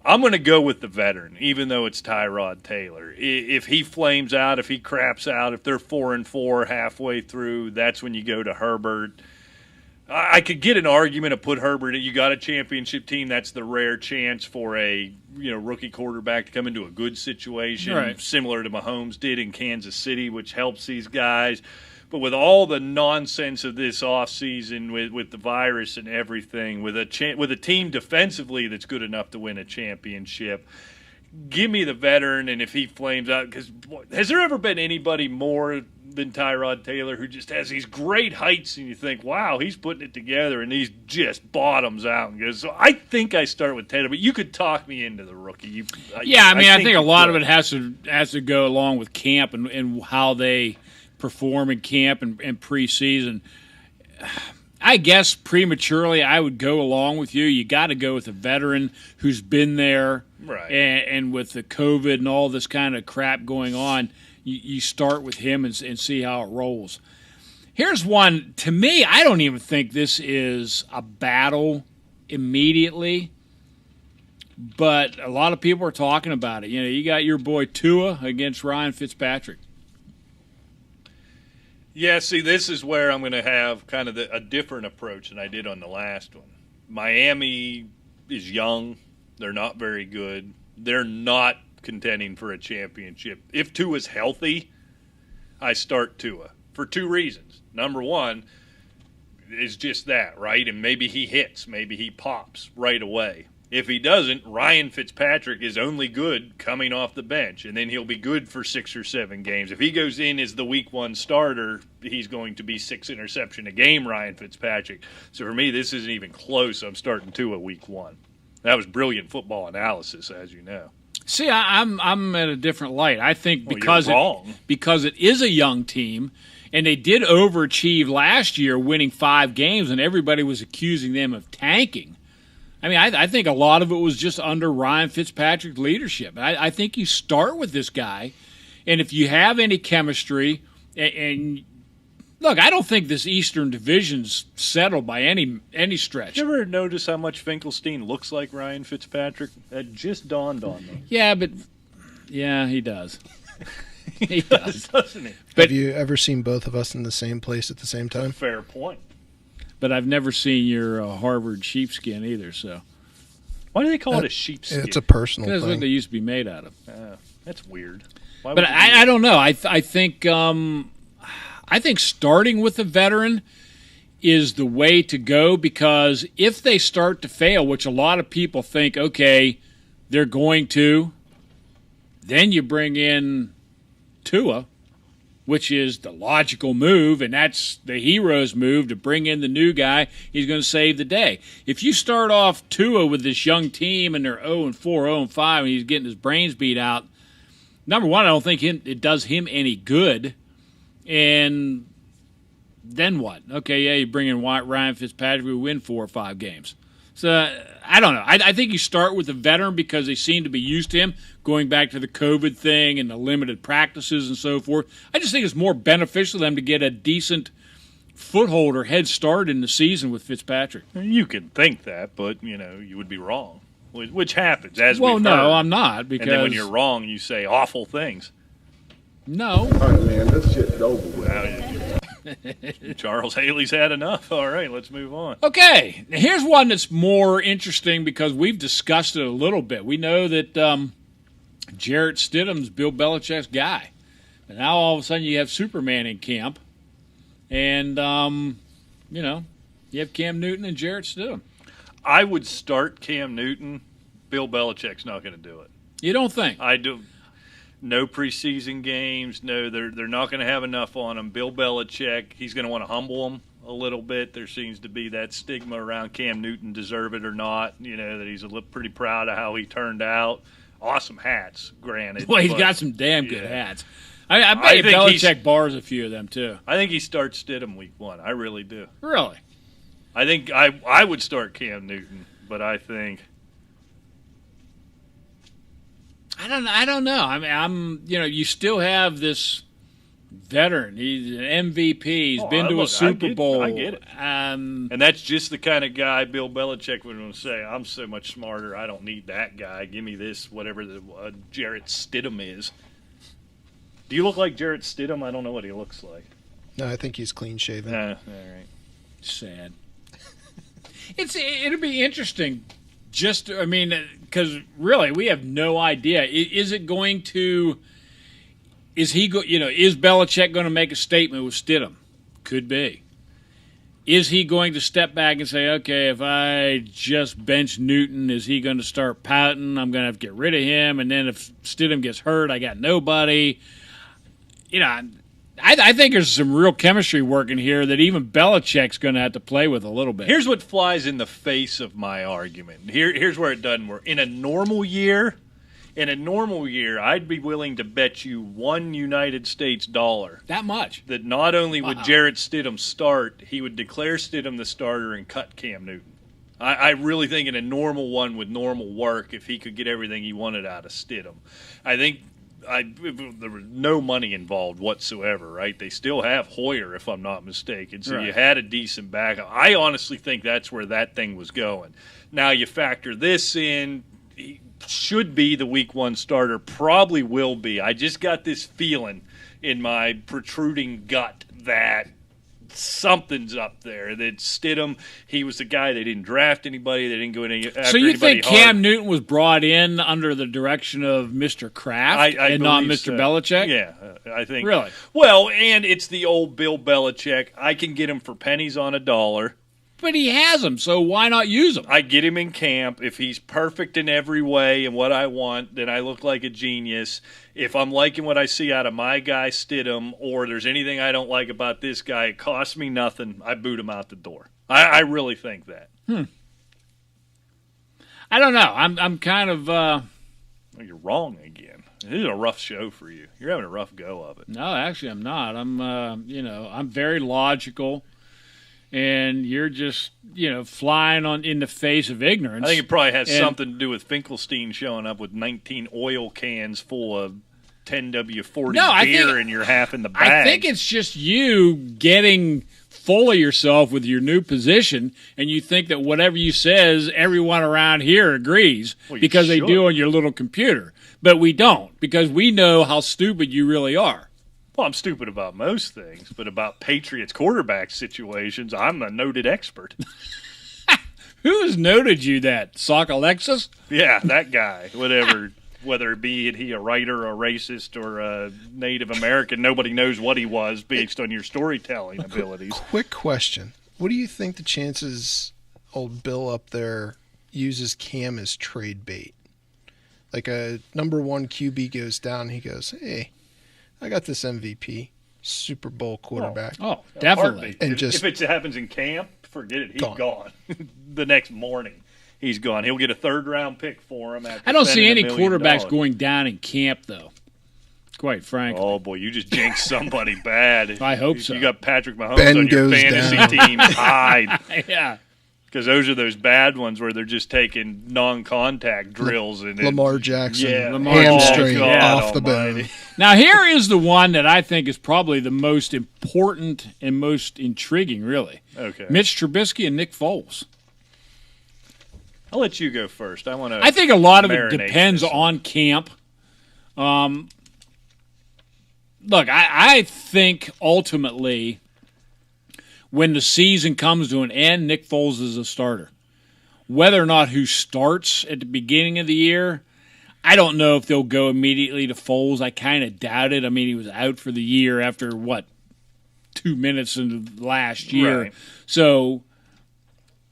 I'm going to go with the veteran, even though it's Tyrod Taylor. If he flames out, if he craps out, if they're 4-4 halfway through, that's when you go to Herbert. I could get an argument to put Herbert. You got a championship team. That's the rare chance for a rookie quarterback to come into a good situation, right, similar to Mahomes did in Kansas City, which helps these guys. But with all the nonsense of this offseason, with the virus and everything, with a team defensively that's good enough to win a championship, give me the veteran. And if he flames out, because has there ever been anybody more than Tyrod Taylor who just has these great heights and you think, wow, he's putting it together, and he's just bottoms out and goes. So I think I start with Taylor, but you could talk me into the rookie. I think a lot of it has to go along with camp and how they perform in camp and preseason. I guess prematurely I would go along with you. You got to go with a veteran who's been there, right? And with the COVID and all this kind of crap going on, you start with him and see how it rolls. Here's one. To me, I don't even think this is a battle immediately, but a lot of people are talking about it. You got your boy Tua against Ryan Fitzpatrick. Yeah, see, this is where I'm going to have kind of a different approach than I did on the last one. Miami is young. They're not very good. They're not contending for a championship. If Tua's healthy, I start Tua for two reasons. Number one is just that, right? And maybe he hits. Maybe he pops right away. If he doesn't, Ryan Fitzpatrick is only good coming off the bench, and then he'll be good for 6 or 7 games. If he goes in as the week 1 starter, he's going to be 6 interception a game, Ryan Fitzpatrick. So for me, this isn't even close. I'm starting Tua week 1. That was brilliant football analysis, as you know. See, I'm at a different light. I think because it is a young team, and they did overachieve last year, winning 5 games, and everybody was accusing them of tanking. I mean, I think a lot of it was just under Ryan Fitzpatrick's leadership. I think you start with this guy, and if you have any chemistry, and look, I don't think this Eastern Division's settled by any stretch. You ever notice how much Finkelstein looks like Ryan Fitzpatrick? That just dawned on me. Yeah, he does. He does, doesn't he? Have you ever seen both of us in the same place at the same time? Fair point. But I've never seen your Harvard sheepskin either. So why do they call it a sheepskin? It's a personal thing. That's what they used to be made out of. That's weird. But I don't know. I think starting with a veteran is the way to go, because if they start to fail, which a lot of people think, okay, they're going to, then you bring in Tua, which is the logical move, and that's the hero's move, to bring in the new guy. He's going to save the day. If you start off Tua with this young team and they're 0-4, 0-5, and he's getting his brains beat out, number one, I don't think it does him any good. And then what? Okay, yeah, you bring in Ryan Fitzpatrick, we win 4 or 5 games. So, I don't know. I think you start with a veteran because they seem to be used to him, going back to the COVID thing and the limited practices and so forth. I just think it's more beneficial to them to get a decent foothold or head start in the season with Fitzpatrick. You can think that, but, you would be wrong, which happens, as we've heard. No, I'm not. Because... And then when you're wrong, you say awful things. No. All right, man, this shit's over with. Charles Haley's had enough. All right, let's move on. Okay, here's one that's more interesting because we've discussed it a little bit. We know that Jarrett Stidham's Bill Belichick's guy. And now all of a sudden you have Superman in camp. And, you have Cam Newton and Jarrett Stidham. I would start Cam Newton. Bill Belichick's not going to do it. You don't think? I do. No preseason games. No, they're not going to have enough on him. Bill Belichick, he's going to want to humble him a little bit. There seems to be that stigma around Cam Newton, deserve it or not, that he's pretty proud of how he turned out. Awesome hats, granted. Well, he's got some damn good hats. I bet Belichick bars a few of them, too. I think he starts Stidham week 1. I really do. Really? I think I would start Cam Newton, but I think I don't know. I mean, you still have this veteran. He's an MVP. He's been to a Super Bowl. I get it. And that's just the kind of guy Bill Belichick would want to say, I'm so much smarter, I don't need that guy. Give me this, whatever the Jarrett Stidham is. Do you look like Jarrett Stidham? I don't know what he looks like. No, I think he's clean shaven. All right. Sad. It'll be interesting. Because really, we have no idea. Is it going to? Is Belichick going to make a statement with Stidham? Could be. Is he going to step back and say, okay, if I just bench Newton, is he going to start pouting? I'm going to have to get rid of him. And then if Stidham gets hurt, I got nobody. I think there's some real chemistry working here that even Belichick's going to have to play with a little bit. Here's what flies in the face of my argument. Here's where it doesn't work. In a normal year, I'd be willing to bet you $1 United States dollar. That much? That not only would Jarrett Stidham start, he would declare Stidham the starter and cut Cam Newton. I really think in a normal one with normal work, if he could get everything he wanted out of Stidham. I think there was no money involved whatsoever, right? They still have Hoyer, if I'm not mistaken. So right. You had a decent backup. I honestly think that's where that thing was going. Now you factor this in, he should be the week 1 starter, probably will be. I just got this feeling in my protruding gut that something's up there. That Stidham, he was the guy. They didn't draft anybody. They didn't go any after So you anybody think hard. Cam Newton was brought in under the direction of Mr. Kraft and not Mr. so. Belichick? Yeah, I think. Really? Well, and it's the old Bill Belichick. I can get him for pennies on a dollar. But he has him, so why not use him? I get him in camp. If he's perfect in every way and what I want, then I look like a genius. If I'm liking what I see out of my guy Stidham, or there's anything I don't like about this guy, it costs me nothing. I boot him out the door. I really think that. I don't know. I'm kind of. You're wrong again. This is a rough show for you. You're having a rough go of it. No, actually, I'm not. I'm very logical. And you're just, flying in the face of ignorance. I think it probably has something to do with Finkelstein showing up with 19 oil cans full of 10W40 beer and you're half in the bag. I think it's just you getting full of yourself with your new position, and you think that whatever you says, everyone around here agrees because they do on your little computer. But we don't, because we know how stupid you really are. Well, I'm stupid about most things, but about Patriots quarterback situations, I'm a noted expert. Who's noted you that? Sock Alexis? Yeah, that guy. Whatever, whether it be he a writer, a racist, or a Native American, nobody knows what he was based on your storytelling abilities. Quick question. What do you think the chances old Bill up there uses Cam as trade bait? Like a number 1 QB goes down, he goes, hey, I got this MVP, Super Bowl quarterback. Oh, definitely. And if it happens in camp, forget it. He's gone. The next morning, he's gone. He'll get a 3rd-round pick for him. I don't see any quarterbacks going down in camp, though, quite frankly. Oh, boy, you just jinxed somebody bad. I hope so. You got Patrick Mahomes Ben on your goes fantasy down. team. Hide. Yeah. Because those are those bad ones where they're just taking non-contact drills. And Lamar Jackson, hamstring off the bone. Now, here is the one that I think is probably the most important and most intriguing, really. Okay. Mitch Trubisky and Nick Foles. I'll let you go first. I think a lot of it depends on camp. Look, I think ultimately when the season comes to an end, Nick Foles is a starter. Whether or not who starts at the beginning of the year, I don't know if they'll go immediately to Foles. I kind of doubt it. I mean, he was out for the year after, 2 minutes in the last year. Right. So,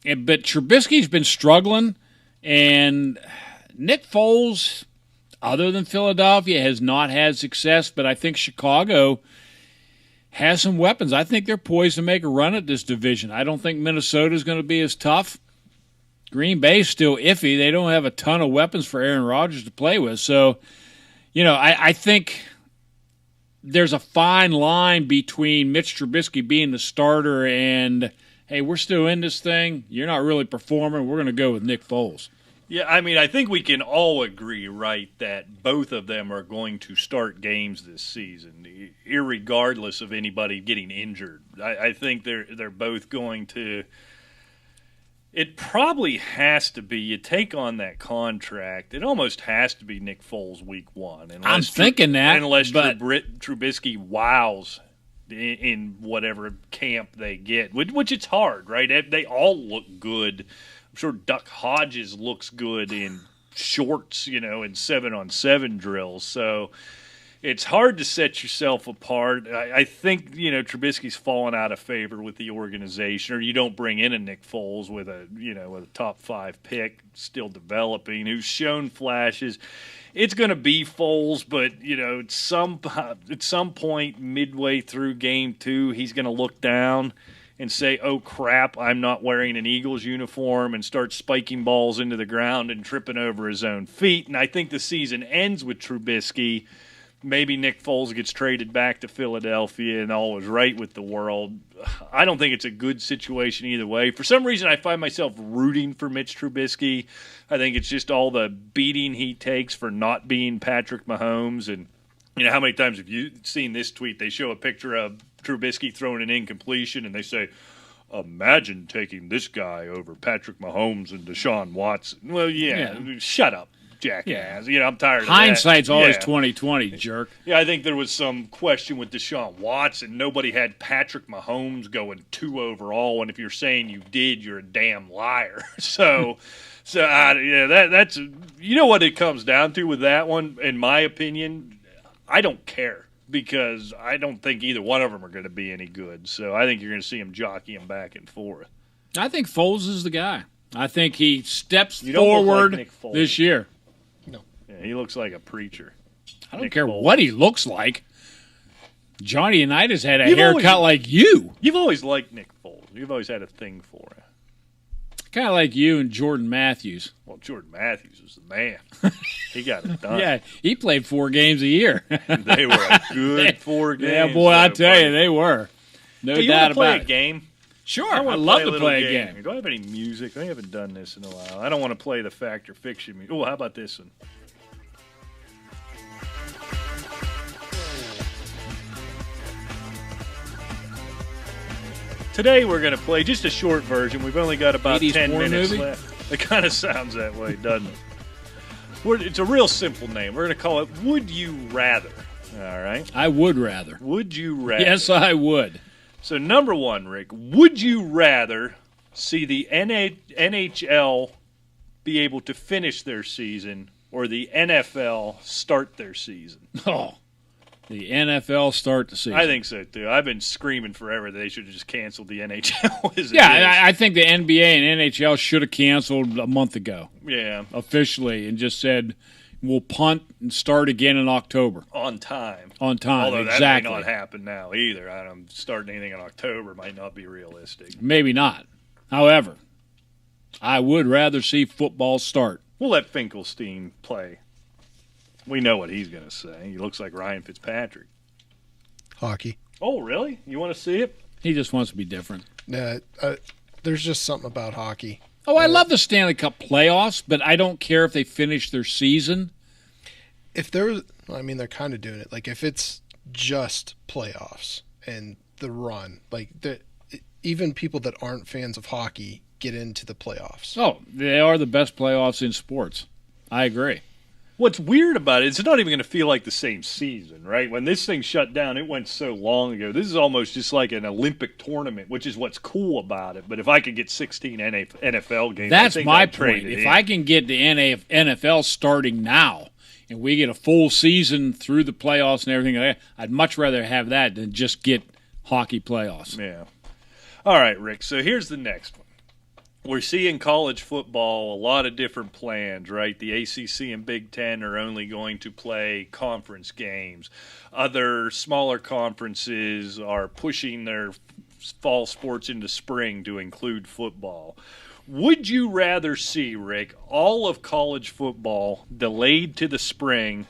but Trubisky's been struggling, and Nick Foles, other than Philadelphia, has not had success, but I think Chicago has some weapons. I think they're poised to make a run at this division. I don't think Minnesota's going to be as tough. Green Bay's still iffy. They don't have a ton of weapons for Aaron Rodgers to play with. So, I think there's a fine line between Mitch Trubisky being the starter and, hey, we're still in this thing. You're not really performing. We're going to go with Nick Foles. Yeah, I mean, I think we can all agree, right, that both of them are going to start games this season, irregardless of anybody getting injured. I think they're both going to. It probably has to be, you take on that contract, it almost has to be Nick Foles week one. I'm thinking that. Unless but Trubisky wows in whatever camp they get, which it's hard, right? They all look good. I'm sure Duck Hodges looks good in shorts, in 7-on-7 drills. So it's hard to set yourself apart. I think, Trubisky's fallen out of favor with the organization, or you don't bring in a Nick Foles with a top 5 pick still developing, who's shown flashes. It's going to be Foles, but, at some point midway through game 2, he's going to look down and say, oh, crap, I'm not wearing an Eagles uniform, and start spiking balls into the ground and tripping over his own feet. And I think the season ends with Trubisky. Maybe Nick Foles gets traded back to Philadelphia and all is right with the world. I don't think it's a good situation either way. For some reason, I find myself rooting for Mitch Trubisky. I think it's just all the beating he takes for not being Patrick Mahomes. And, how many times have you seen this tweet? They show a picture of Trubisky throwing an incompletion, and they say, imagine taking this guy over Patrick Mahomes and Deshaun Watson. Well, yeah. Shut up, jackass. I'm tired of that. Hindsight's always 20/20, jerk. Yeah, I think there was some question with Deshaun Watson. Nobody had Patrick Mahomes going 2 overall, and if you're saying you did, you're a damn liar. That's what it comes down to with that one, in my opinion. I don't care, because I don't think either one of them are going to be any good. So I think you're going to see him jockeying back and forth. I think Foles is the guy. I think he steps You don't look like forward Nick Foles. this year. Yeah, he looks like a preacher. I don't Nick care Foles. what he looks like. Johnny Unitas had a You've haircut always- like you. You've always liked Nick Foles. You've always had a thing for him. Kind of like you and Jordan Matthews. Well, Jordan Matthews was the man. He got it done. Yeah, he played 4 games a year. They were a good 4 games. Yeah, boy, I tell you, they were. No Hey, you doubt want to play about a it. game? Sure, I I'd want love a to little play a game. Do I have any music? I haven't done this in a while. I don't want to play the fact or fiction music. Oh, how about this one? Today we're going to play just a short version. We've only got about 80s 10 porn minutes movie? left. It kind of sounds that way, doesn't it? It's a real simple name. We're going to call it Would You Rather. All right? I would rather. Would you rather? Yes, I would. So, number one, Rick, would you rather see the NHL be able to finish their season or the NFL start their season? Oh, the NFL start the season. I think so, too. I've been screaming forever that they should have just canceled the NHL as it Yeah, is. I think the NBA and NHL should have canceled a month ago Yeah, officially and just said we'll punt and start again in October on time. on time. Although that exactly. may not happen now either. Starting anything in October might not be realistic. Maybe not. However, I would rather see football start. We'll let Finkelstein play. We know what he's going to say. He looks like Ryan Fitzpatrick. Hockey. Oh, really? You want to see it? He just wants to be different. There's just something about hockey. Oh, I love the Stanley Cup playoffs, but I don't care if they finish their season. If there was, they're kind of doing it. Like if it's just playoffs and the run, even people that aren't fans of hockey get into the playoffs. Oh, they are the best playoffs in sports. I agree. What's weird about it is it's not even going to feel like the same season, right? When this thing shut down, it went so long ago. This is almost just like an Olympic tournament, which is what's cool about it. But if I could get 16 NFL games, That's I think my I'd trade point. it If in. I can get the NFL starting now and we get a full season through the playoffs and everything like that, I'd much rather have that than just get hockey playoffs. Yeah. All right, Rick. So here's the next one. We're seeing college football, a lot of different plans, right? The ACC and Big Ten are only going to play conference games. Other smaller conferences are pushing their fall sports into spring to include football. Would you rather see, Rick, all of college football delayed to the spring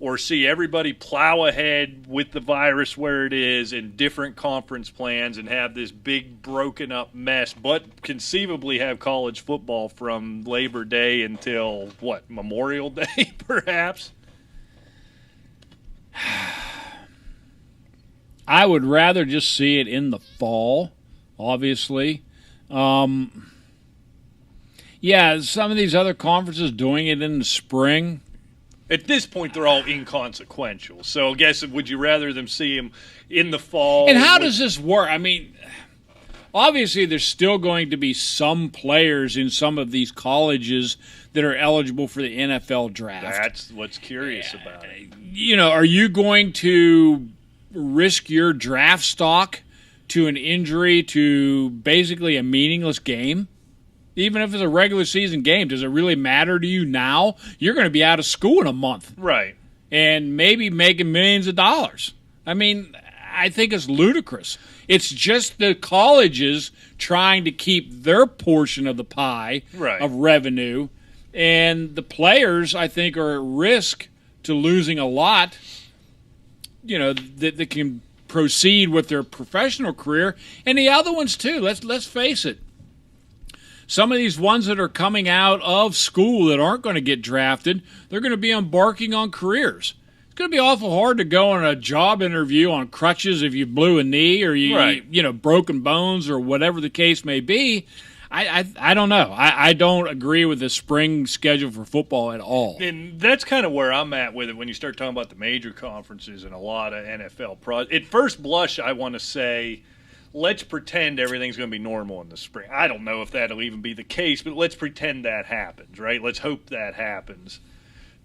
or see everybody plow ahead with the virus where it is in different conference plans and have this big broken up mess, but conceivably have college football from Labor Day until, Memorial Day, perhaps? I would rather just see it in the fall, obviously. Yeah, some of these other conferences doing it in the spring. At this point, they're all inconsequential. So I guess, would you rather them see them in the fall? And how does this work? I mean, obviously there's still going to be some players in some of these colleges that are eligible for the NFL draft. That's what's curious about it. Are you going to risk your draft stock to an injury to basically a meaningless game? Even if it's a regular season game, does it really matter to you now? You're going to be out of school in a month. Right. And maybe making millions of dollars. I mean, I think it's ludicrous. It's just the colleges trying to keep their portion of the pie of revenue. And the players, I think, are at risk to losing a lot, that can proceed with their professional career. And the other ones, too. Let's face it. Some of these ones that are coming out of school that aren't going to get drafted, they're going to be embarking on careers. It's going to be awful hard to go on a job interview on crutches if you blew a knee or you broken bones or whatever the case may be. I don't know. I don't agree with the spring schedule for football at all. And that's kind of where I'm at with it when you start talking about the major conferences and a lot of NFL pros. At first blush, I want to say, let's pretend everything's going to be normal in the spring. I don't know if that'll even be the case, but let's pretend that happens, right? Let's hope that happens.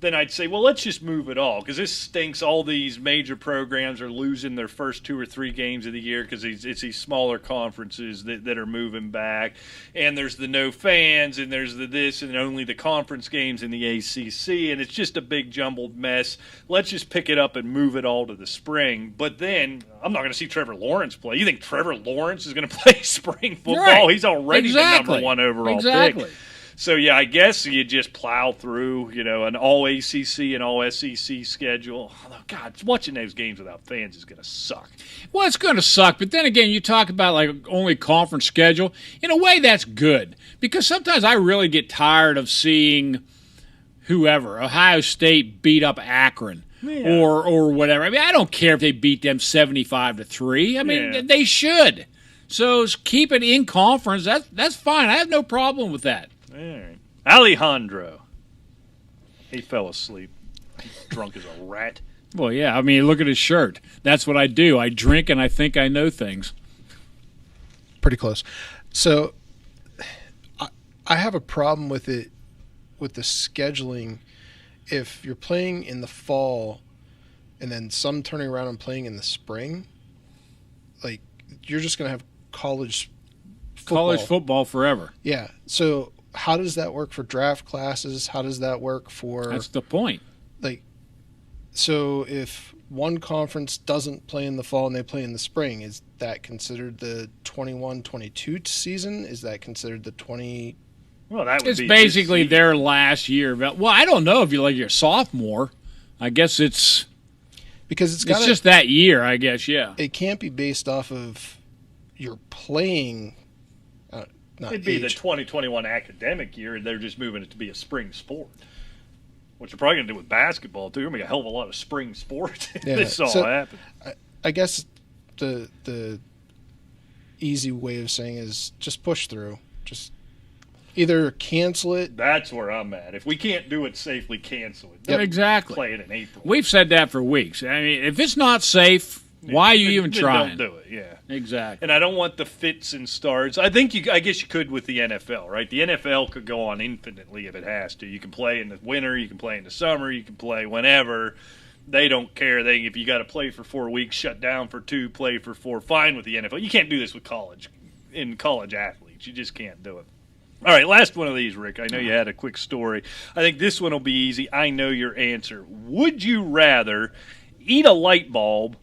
Then I'd say, well, let's just move it all, because this stinks. All these major programs are losing their first 2 or 3 games of the year because it's these smaller conferences that are moving back. And there's the no fans, and there's the this, and only the conference games in the ACC, and it's just a big jumbled mess. Let's just pick it up and move it all to the spring. But then I'm not going to see Trevor Lawrence play. You think Trevor Lawrence is going to play spring football? Right. He's already the number 1 overall pick. So, yeah, I guess you just plow through, an all-ACC and all-SEC schedule. Although, God, watching those games without fans is going to suck. Well, it's going to suck. But then again, you talk about, only conference schedule. In a way, that's good. Because sometimes I really get tired of seeing whoever, Ohio State beat up Akron. Yeah. Or whatever. I mean, I don't care if they beat them 75-3. I mean, they should. So keep it in conference. That's fine. I have no problem with that. All right. Alejandro. He fell asleep. Drunk as a rat. Well, yeah. I mean, look at his shirt. That's what I do. I drink and I think I know things. Pretty close. So I have a problem with it, with the scheduling. If you're playing in the fall and then some turning around and playing in the spring, you're just going to have college football forever. Yeah. So how does that work for draft classes? How does that work for... That's the point. So if one conference doesn't play in the fall and they play in the spring, is that considered the 21-22 season? Is that considered the 20... Well, that would it's basically their last year. Well, I don't know if you're a sophomore. I guess it's... Because it's just that year, I guess, yeah. It can't be based off of your playing... It'd be the 2021 academic year, and they're just moving it to be a spring sport. What you're probably going to do with basketball, too. You're going to make a hell of a lot of spring sports if this all happens. I guess the easy way of saying is just push through. Just either cancel it. That's where I'm at. If we can't do it safely, cancel it. Yep. Exactly. Play it in April. We've said that for weeks. I mean, if it's not safe... Why are you even trying? Don't do it, yeah. Exactly. And I don't want the fits and starts. I guess you could with the NFL, right? The NFL could go on infinitely if it has to. You can play in the winter, you can play in the summer, you can play whenever. They don't care. If you got to play for 4 weeks, shut down for 2, play for 4, fine with the NFL. You can't do this with college athletes. You just can't do it. All right, last one of these, Rick. I know you had a quick story. I think this one will be easy. I know your answer. Would you rather eat a light bulb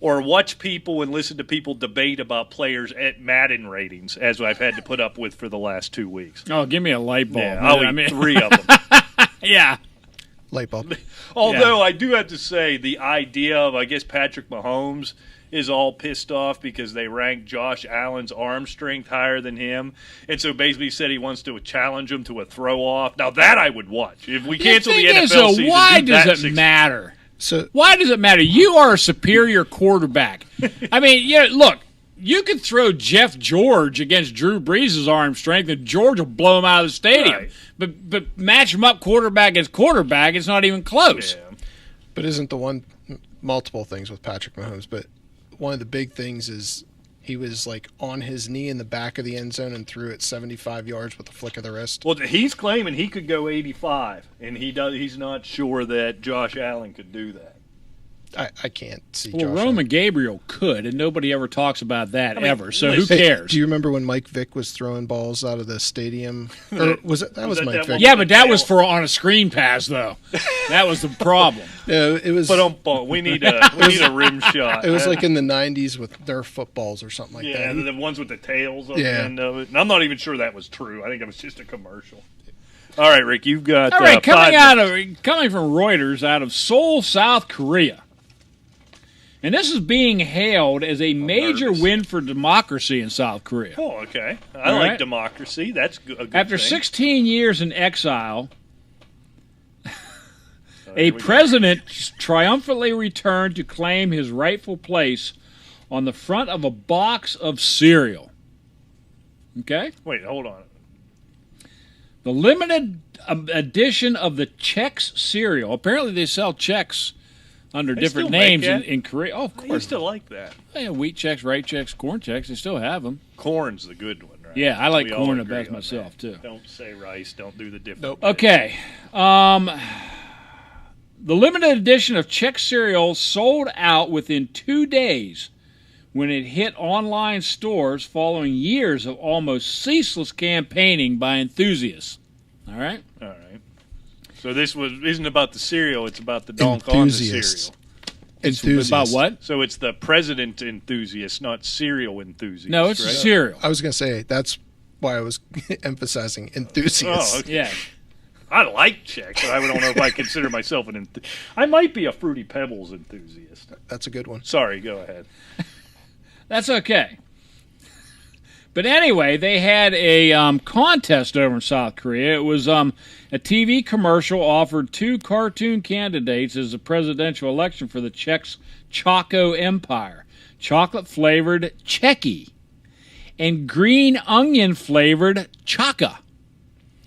or watch people and listen to people debate about players at Madden ratings, as I've had to put up with for the last 2 weeks? Oh, give me a light bulb. Yeah, I'll eat 3 of them. Yeah. light bulb. Although I do have to say, the idea of, I guess, Patrick Mahomes is all pissed off because they ranked Josh Allen's arm strength higher than him. And so basically said he wants to challenge him to a throw-off. Now, that I would watch. If we cancel the NFL season, why do does it matter? So Why does it matter? You are a superior quarterback. I mean, look, you could throw Jeff George against Drew Brees' arm strength, and George will blow him out of the stadium. Right. But match him up quarterback against quarterback, it's not even close. Yeah. But isn't the one multiple things with Patrick Mahomes? But one of the big things is he was like on his knee in the back of the end zone and threw it 75 yards with a flick of the wrist. Well, he's claiming he could go 85, and he's not sure that Josh Allen could do that. I can't see. Well, Josh Roman Allen. Gabriel could, and nobody ever talks about that ever. So listen, who cares? Do you remember when Mike Vick was throwing balls out of the stadium? Or was it? That was that Mike that Vick. one? Yeah, but that was for on a screen pass, though. That was the problem. No, it was. But we need a rim shot. It was like in the '90s with Nerf footballs or something like yeah, that. the ones with the tails on Yeah. the end of it. And I'm not even sure that was true. I think it was just a commercial. All right, Rick, you've got All right, 5 minutes. coming from Reuters out of Seoul, South Korea. And this is being hailed as a major nervous. win for democracy in South Korea. Oh, okay. I All like right. democracy. That's a good After thing. 16 years in exile, Here a we go. president triumphantly returned to claim his rightful place on the front of a box of cereal. Okay? Wait, hold on. The limited edition of the Chex cereal. Apparently, they sell Chex under They different still make names that? in Korea. Oh, of I course. used to like that. Yeah, wheat Chex, right Chex, corn Chex. They still have them. Corn's the good one, right? Yeah, I like We all corn the agree best on myself, that. too. Don't say rice. Don't do the different. Nope. Okay. The limited edition of Chex cereal sold out within 2 days when it hit online stores following years of almost ceaseless campaigning by enthusiasts. All right? All right. So this isn't about the cereal. It's about the donk on the Enthusiasts. cereal. Enthusiast. About what? So it's the president enthusiast, not cereal enthusiast. No, it's right? cereal. I was going to say that's why I was emphasizing enthusiast. Oh, okay. Yeah. I like Chex, but I don't know if I consider myself an I might be a Fruity Pebbles enthusiast. That's a good one. Sorry, go ahead. That's okay. But anyway, they had a contest over in South Korea. It was a TV commercial offered 2 cartoon candidates as the presidential election for the Chex Choco Empire. Chocolate-flavored Checky and green onion-flavored Chaka.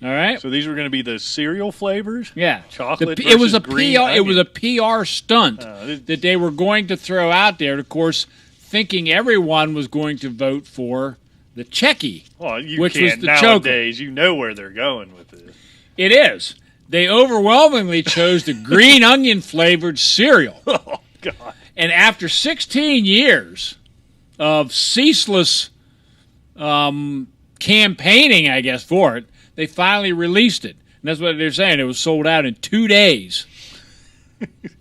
All right? So these were going to be the cereal flavors? Yeah, Chocolate it was a versus green PR. It was a onion. PR stunt this- that they were going to throw out there. Of course, thinking everyone was going to vote for the Checky. Well, you which was can't the Choco. nowadays. You know where they're going with this. It is. They overwhelmingly chose the green onion flavored cereal. Oh, God. And after 16 years of ceaseless campaigning, I guess, for it, they finally released it. And that's what they're saying. It was sold out in 2 days.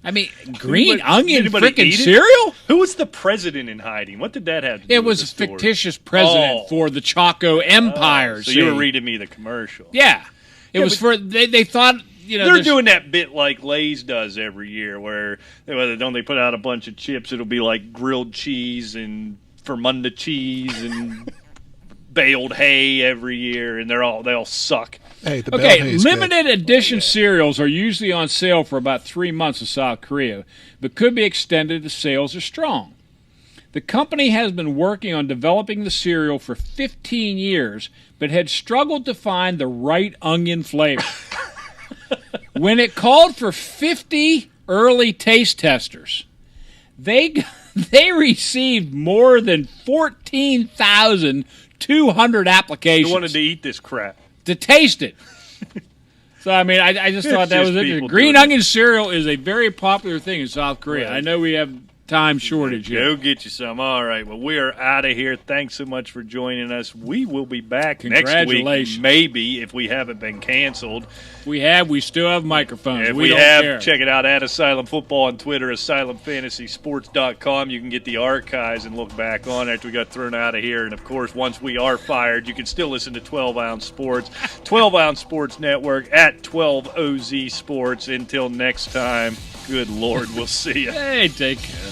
I mean, green onion anybody freaking eat it? cereal? Who was the president in hiding? What did that have to do It with was the a story? fictitious president Oh. for the Choco Empire. So you were see? reading me the commercial. Yeah. It was but- for, they thought, you know. They're this- doing that bit like Lay's does every year, where don't they put out a bunch of chips? It'll be like grilled cheese and Fermunda cheese and baled hay every year, and they all suck. Hey, the bell Okay, hay's limited edition cereals are usually on sale for about 3 months in South Korea, but could be extended if sales are strong. The company has been working on developing the cereal for 15 years, but had struggled to find the right onion flavor. When it called for 50 early taste testers, they received more than 14,200 applications Who wanted to eat this crap? to taste it. So, I mean, I just thought that It's was just interesting. people Green doing it. onion cereal is a very popular thing in South Korea. Right. I know we have time shortage here. Go get you some. All right. Well, we are out of here. Thanks so much for joining us. We will be back next week, maybe, if we haven't been canceled. We still have microphones. If we don't have, care. Check it out at Asylum Football on Twitter, AsylumFantasySports.com. You can get the archives and look back on after we got thrown out of here. And, of course, once we are fired, you can still listen to 12 Ounce Sports, 12 Ounce Sports Network at 12OZ Sports. Until next time, good Lord, we'll see you. Hey, take care.